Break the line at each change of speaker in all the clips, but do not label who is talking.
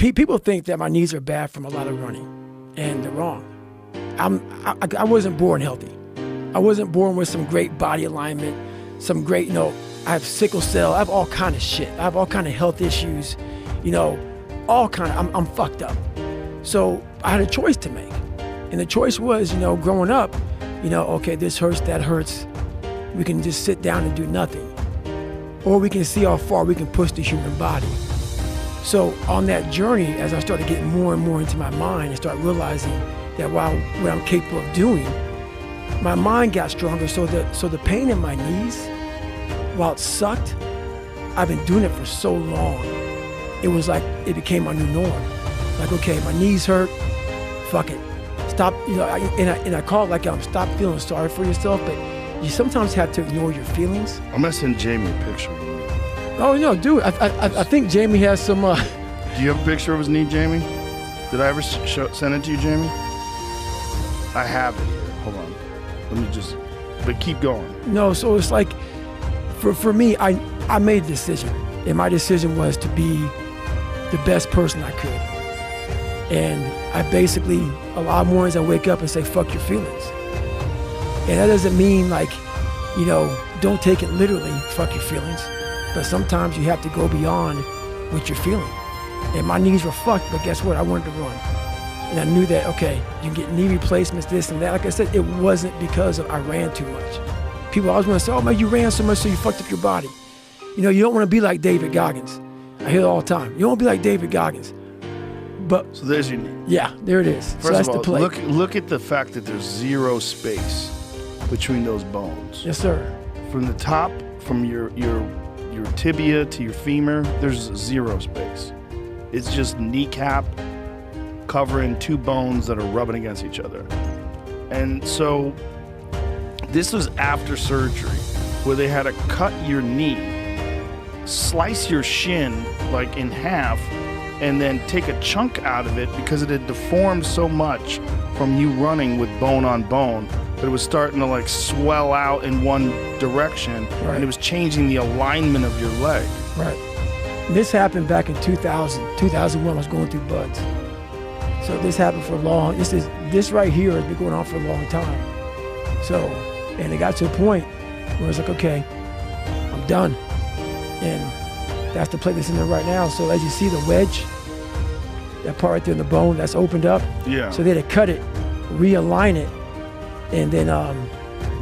people think that my knees are bad from a lot of running, and they're wrong. I wasn't born healthy. I wasn't born with some great body alignment, some great, I have sickle cell. I have all kind of shit. I have all kind of health issues, all kind of, I'm fucked up. So I had a choice to make. And the choice was, growing up, okay, this hurts, that hurts. We can just sit down and do nothing. Or we can see how far we can push the human body. So on that journey, as I started getting more and more into my mind, I started realizing that what I'm capable of doing, my mind got stronger. So the pain in my knees, while it sucked, I've been doing it for so long. It was like it became my new norm. Like, okay, my knees hurt, fuck it. Stop, and I call it like stop feeling sorry for yourself, but you sometimes have to ignore your feelings.
I'm gonna send Jamie a picture.
Oh no, dude, I think Jamie has some.
Do you have a picture of his knee, Jamie? Did I ever send it to you, Jamie? I have it here. Hold on. Let me but keep going.
No, so it's like, for me, I made a decision, and my decision was to be the best person I could. And I basically, a lot of mornings I wake up and say, fuck your feelings. And that doesn't mean like, don't take it literally, fuck your feelings. But sometimes you have to go beyond what you're feeling. And my knees were fucked, but guess what? I wanted to run. And I knew that, okay, you can get knee replacements, this and that. Like I said, it wasn't because I ran too much. People always want to say, oh man, you ran so much so you fucked up your body. You don't want to be like David Goggins. I hear it all the time. You don't want to be like David Goggins. But
so there's your knee.
Yeah, there it is.
First
so that's
of all,
the plate.
look at the fact that there's zero space between those bones.
Yes, sir.
From the top, from your tibia to your femur, there's zero space. It's just kneecap covering two bones that are rubbing against each other. And so this was after surgery where they had to cut your knee, slice your shin like in half, and then take a chunk out of it because it had deformed so much from you running with bone on bone that it was starting to like swell out in one direction, right. And it was changing the alignment of your leg.
Right. This happened back in 2001. I was going through buds. So this happened for a long, this right here has been going on for a long time. So, and it got to a point where it's like, okay, I'm done. And that's the plate that's in there right now. So as you see the wedge, that part right there in the bone that's opened up.
Yeah.
So they had to cut it, realign it, and then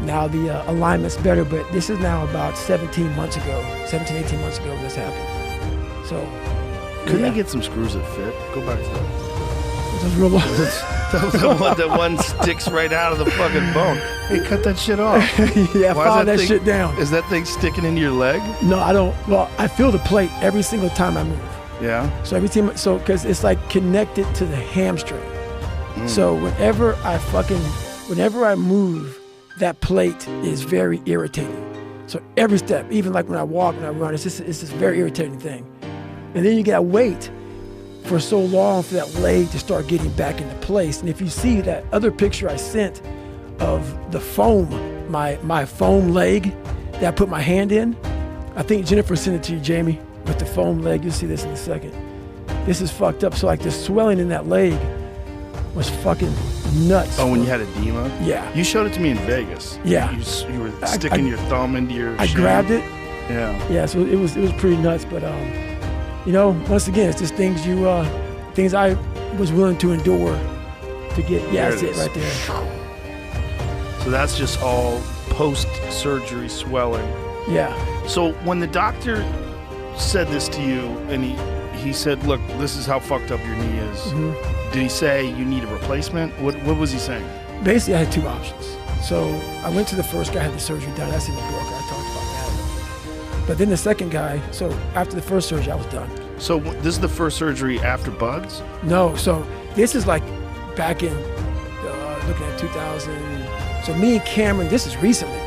now the alignment's better. But this is now about 18 months ago when this happened. So.
Couldn't they get some screws that fit? Go back to that. That one sticks right out of the fucking bone. Hey, cut that shit off.
Yeah, file that shit down.
Is that thing sticking into your leg?
No, I don't. Well, I feel the plate every single time I move.
Yeah.
So every time, because it's like connected to the hamstring. So whenever I move, that plate is very irritating. So every step, even like when I walk and I run, it's just a very irritating thing. And then you gotta wait for so long for that leg to start getting back into place. And if you see that other picture I sent of the foam, my foam leg that I put my hand in, I think Jennifer sent it to you, Jamie, with the foam leg. You'll see this in a second. This is fucked up. So like the swelling in that leg was fucking nuts.
Oh, when you had edema?
Yeah.
You showed it to me in Vegas.
Yeah.
You were sticking your thumb into your shin.
Grabbed it.
Yeah.
Yeah, so it was pretty nuts, but once again, it's just things I was willing to endure to get. Yeah, that's it right there.
So that's just all post-surgery swelling.
Yeah.
So when the doctor said this to you, and he said, "Look, this is how fucked up your knee is." Mm-hmm. Did he say you need a replacement? What was he saying?
Basically, I had two options. So I went to the first guy, had the surgery done. That's in the book. I talked about that. But then the second guy. So after the first surgery, I was done.
So this is the first surgery after buds?
No, so this is like back in, looking at 2000. So me and Cameron, this is recently.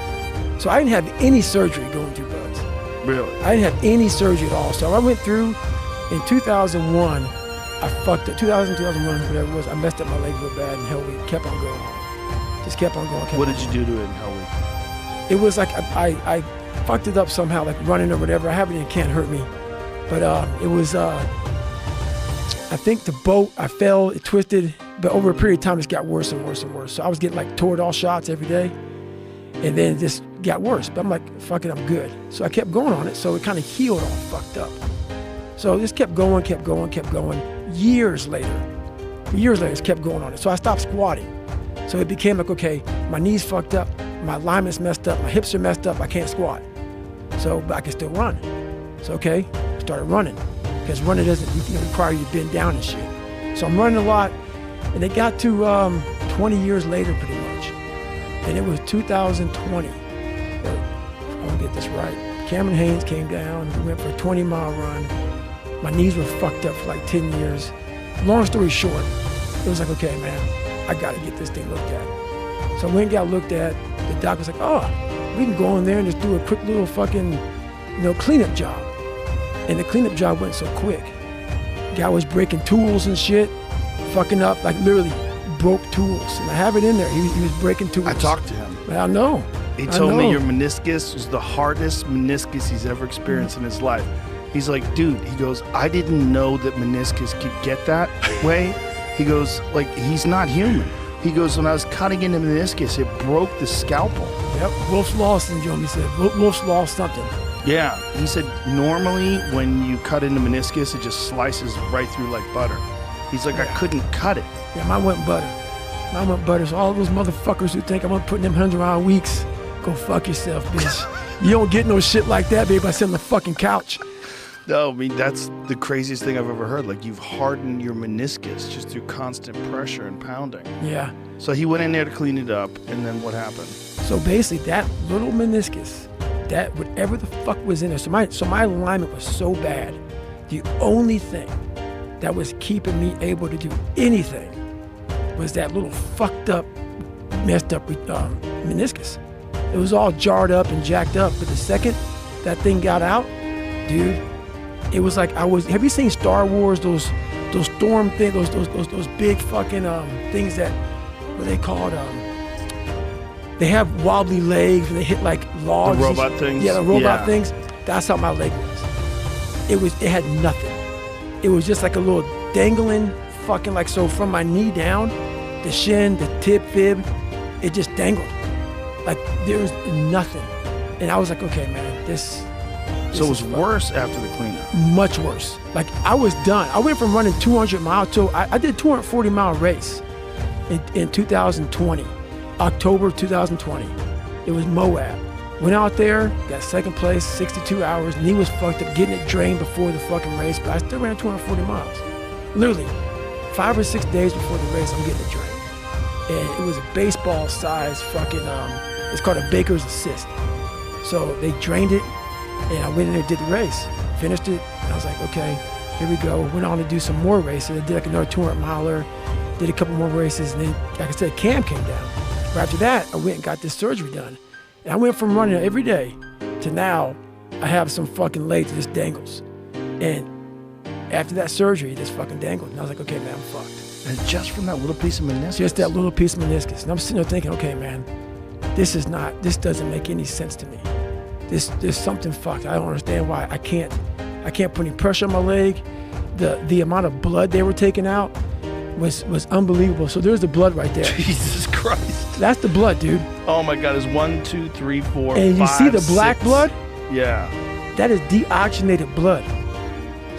So I didn't have any surgery going through buds.
Really?
I didn't have any surgery at all. So I went through, in 2001, I fucked up, 2001, whatever it was, I messed up my leg real bad and Hell Week kept on going. Just kept on going.
What did you do to it in Hell Week?
It was like, I fucked it up somehow, like running or whatever. I have it and it can't hurt me. But it was, I think the boat, I fell, it twisted, but over a period of time, it got worse and worse and worse. So I was getting like Toradol shots every day, and then it just got worse. But I'm like, fuck it, I'm good. So I kept going on it, so it kind of healed all fucked up. So this kept going. Years later, it kept going on it. So I stopped squatting. So it became like, okay, my knees fucked up, my alignment's messed up, my hips are messed up, I can't squat. So, but I can still run. So, okay, started running. Because running doesn't require you to bend down and shit. So I'm running a lot, and it got to 20 years later pretty much. And it was 2020. I want to get this right. Cameron Haynes came down, we went for a 20-mile run. My knees were fucked up for like 10 years. Long story short, it was like, okay, man, I got to get this thing looked at. So I went and got looked at. The doc was like, oh, we can go in there and just do a quick little fucking, cleanup job. And the cleanup job went so quick. Guy was breaking tools and shit, fucking up, like literally broke tools. And I have it in there. He was breaking tools.
I talked to him.
I know.
He told me your meniscus was the hardest meniscus he's ever experienced in his life. He's like, dude, he goes, I didn't know that meniscus could get that way. He goes, like, he's not human. He goes, when I was cutting into meniscus, it broke the scalpel.
Yep, Wolf's Law syndrome, he said. Wolf's Law something.
Yeah, he said normally when you cut into meniscus, it just slices right through like butter. He's like, I couldn't cut it.
Yeah, mine went butter. So all those motherfuckers who think I'm gonna put them 100-mile weeks, go fuck yourself, bitch. You don't get no shit like that, baby, by sitting on the fucking couch.
No, I mean, that's the craziest thing I've ever heard. Like, you've hardened your meniscus just through constant pressure and pounding.
Yeah.
So he went in there to clean it up, and then what happened?
So basically, that little meniscus, that whatever the fuck was in there, so my alignment was so bad, the only thing that was keeping me able to do anything was that little fucked up, messed up meniscus. It was all jarred up and jacked up, but the second that thing got out, dude, it was like have you seen Star Wars, those storm things, those big fucking things that, what are they called? They have wobbly legs and they hit like logs.
The robot things?
Yeah, the robot things. That's how my leg was. It had nothing. It was just like a little dangling fucking, like, so from my knee down, the shin, the tib, fib, it just dangled. Like there was nothing. And I was like, okay, man, this
So it was worse after the cleanup?
Much worse. Like, I was done. I went from running 200 miles to, I did a 240-mile race in 2020, October 2020. It was Moab. Went out there, got second place, 62 hours, knee was fucked up, getting it drained before the fucking race, but I still ran 240 miles. Literally, 5 or 6 days before the race, I'm getting it drained. And it was a baseball-sized fucking, it's called a Baker's Assist. So they drained it, and I went in there and did the race, finished it, and I was like, okay, here we go. Went on to do some more races. I did like another 200-miler, did a couple more races, and then, like I said, Cam came down. Right after that, I went and got this surgery done. And I went from running every day to now I have some fucking leg that just dangles. And after that surgery, it just fucking dangled. And I was like, okay, man, I'm fucked.
And just from that little piece of meniscus?
Just that little piece of meniscus. And I'm sitting there thinking, okay, man, this doesn't make any sense to me. There's something fucked. I don't understand why I can't put any pressure on my leg. The amount of blood they were taking out was unbelievable. So there's the blood right there.
Jesus Christ.
That's the blood, dude.
Oh my God, it's 1, 2, 3, 4,
and
5,
you see the black
6.
blood?
Yeah.
That is deoxygenated blood.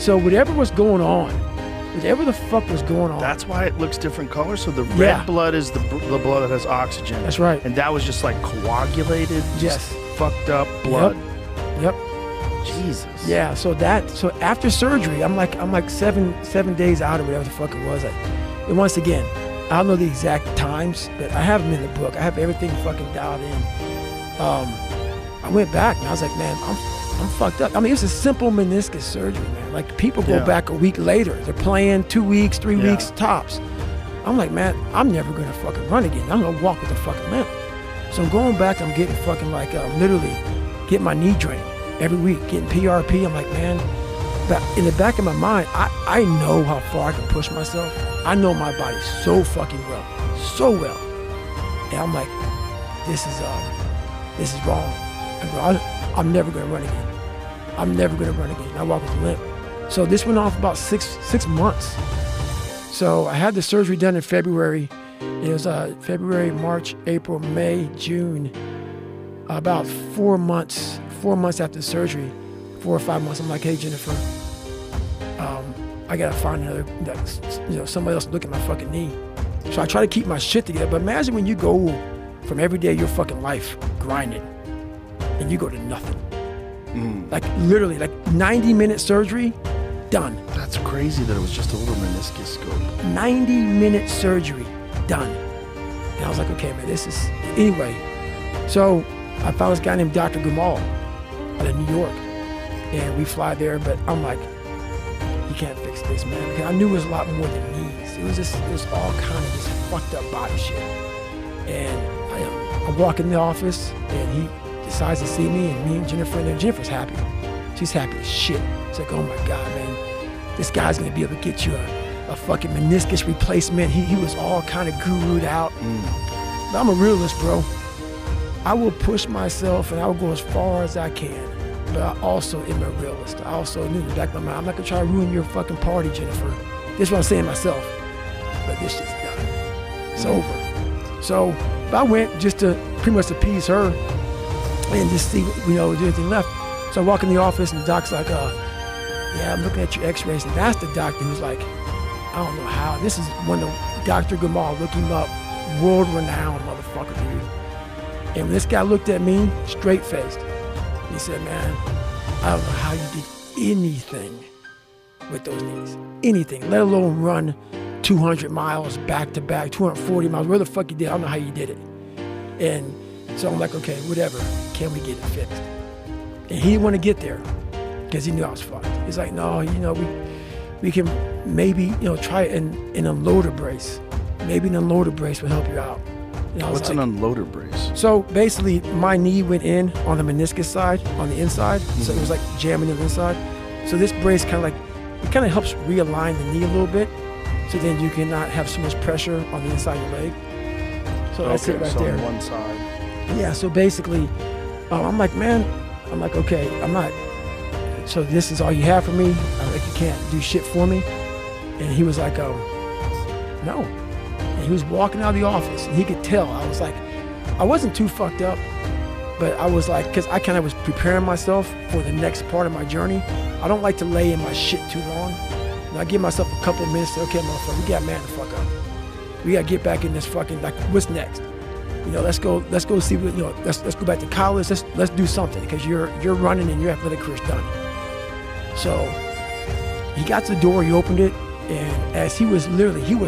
So whatever was going on, whatever the fuck was going on.
That's why it looks different colors. So the red blood is the blood that has oxygen.
That's right.
And that was just like coagulated, just fucked up blood.
Yep.
Jesus.
Yeah. So after surgery, I'm like seven days out or whatever the fuck it was. And once again, I don't know the exact times, but I have them in the book. I have everything fucking dialed in. I went back and I was like, man, I'm fucked up. I mean, it's a simple meniscus surgery, man. Like, people go back a week later. They're playing 2 weeks, 3 weeks tops. I'm like, man, I'm never gonna fucking run again. I'm gonna walk with a fucking limp. So I'm going back. I'm getting fucking like literally getting my knee drained every week, getting PRP. I'm like, man, but in the back of my mind, I know how far I can push myself. I know my body so fucking well, so well. And I'm like, this is wrong. I'm never gonna run again. I'm never gonna run again. I walk with a limp. So this went on for about six months. So I had the surgery done in February. It was February, March, April, May, June. About 4 months after the surgery, 4 or 5 months, I'm like, hey, Jennifer, I gotta find somebody else to look at my fucking knee. So I try to keep my shit together. But imagine when you go from every day of your fucking life grinding and you go to nothing. Like literally, like 90-minute surgery, done.
That's crazy that it was just a little meniscus scope.
90-minute surgery, done. And I was like, okay, man, this is, anyway. So I found this guy named Dr. Gamal out of New York. And we fly there, but I'm like, you can't fix this, man. Because I knew it was a lot more than knees. It was all kind of this fucked up body shit. And I walk in the office and he decides to see me and Jennifer, and then Jennifer's happy. She's happy as shit. It's like, oh my God, man, this guy's gonna be able to get you a fucking meniscus replacement. He was all kind of guru'd out. But I'm a realist, bro. I will push myself and I will go as far as I can. But I also am a realist. I also knew in the back of my mind, I'm not gonna try to ruin your fucking party, Jennifer. This is what I'm saying myself. But this shit's done. It's over. So I went just to pretty much appease her and just see, is there anything left. So I walk in the office and the doc's like, yeah, I'm looking at your x-rays. And that's the doctor who's like, I don't know how. This is one of Dr. Gamal, look him up, world-renowned motherfucker, dude. And when this guy looked at me, straight-faced, he said, man, I don't know how you did anything with those knees. Anything, let alone run 200 miles back to back, 240 miles, where the fuck you did, I don't know how you did it. And so I'm like, okay, whatever, can we get it fixed? And he didn't want to get there because he knew I was fucked. He's like, no, we can maybe, try an unloader brace. Maybe an unloader brace will help you out.
What's an unloader brace?
So basically, my knee went in on the meniscus side, on the inside. So it was like jamming on the inside. So this brace kind of helps realign the knee a little bit. So then you cannot have so much pressure on the inside of your leg. So that's it right there.
On one side.
Yeah, so basically, I'm like, man, okay, I'm not, so this is all you have for me? I'm like, you can't do shit for me? And he was like, no. And he was walking out of the office and he could tell. I was like, I wasn't too fucked up, but I was like, because I kind of was preparing myself for the next part of my journey. I don't like to lay in my shit too long. And I give myself a couple of minutes to, okay, motherfucker, we got man the fuck up. We got to get back in this fucking, like, what's next? Let's go see what, let's go back to college. Let's do something because you're running and your athletic career's done. So he got to the door, he opened it, and as he was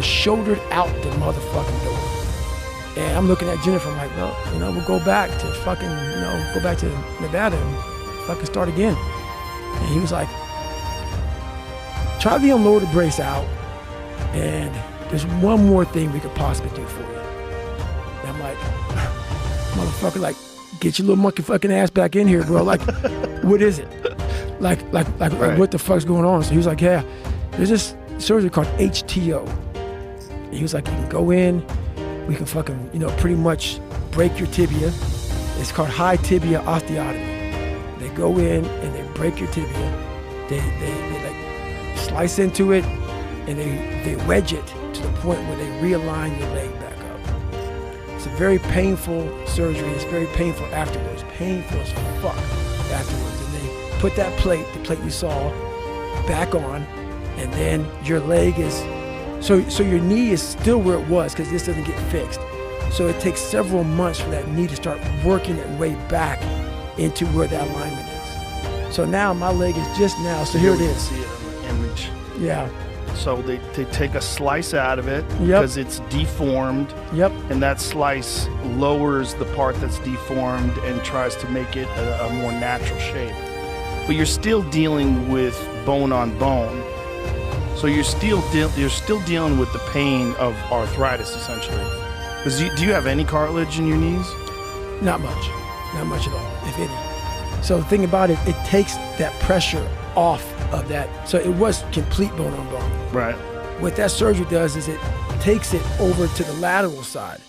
shouldered out the motherfucking door. And I'm looking at Jennifer, I'm like, no, we'll go back to fucking, go back to Nevada and fucking start again. And he was like, try the unloader brace out, and there's one more thing we could possibly do for you. And I'm like, motherfucker, like, get your little monkey fucking ass back in here, bro. Like, what is it? Like, what the fuck's going on? So he was like, yeah, there's this surgery called HTO. And he was like, you can go in, we can fucking, pretty much break your tibia. It's called high tibia osteotomy. They go in and they break your tibia. They like slice into it and they wedge it to the point where they realign your leg back up. It's a very painful surgery. It's very painful afterwards. Painful as fuck afterwards. And they put that plate, the plate you saw, back on, and then your leg is, so your knee is still where it was because this doesn't get fixed. So it takes several months for that knee to start working its way back into where that alignment is. So now my leg is just now, so here it is.
See it in the image.
Yeah.
So they take a slice out of it because it's deformed.
Yep.
And that slice lowers the part that's deformed and tries to make it a more natural shape. But you're still dealing with bone on bone. So you're still dealing with the pain of arthritis, essentially. Do you have any cartilage in your knees?
Not much at all, if any. So the thing about it, it takes that pressure off of that. So it was complete bone on bone.
Right.
What that surgery does is it takes it over to the lateral side.